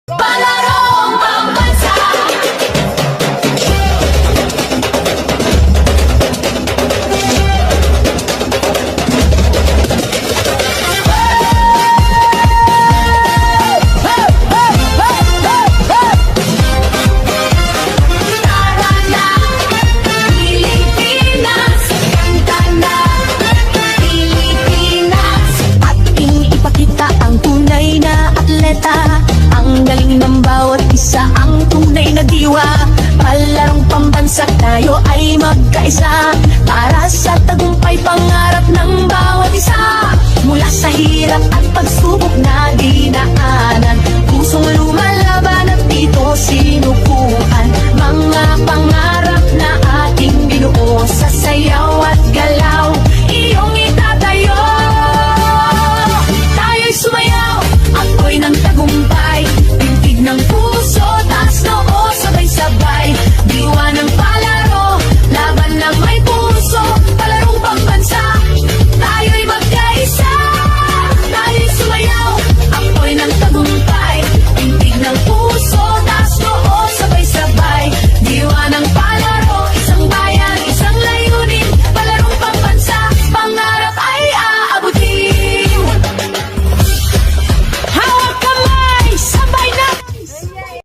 Palarong pambansa. Tara na, Pilipinas, kanta na, Pilipinas. Ating ipakita ang tunay na atleta, ang galing ng bawat isa, ang tunay na diwa. Palarong pambansa, tayo ay magkaisa.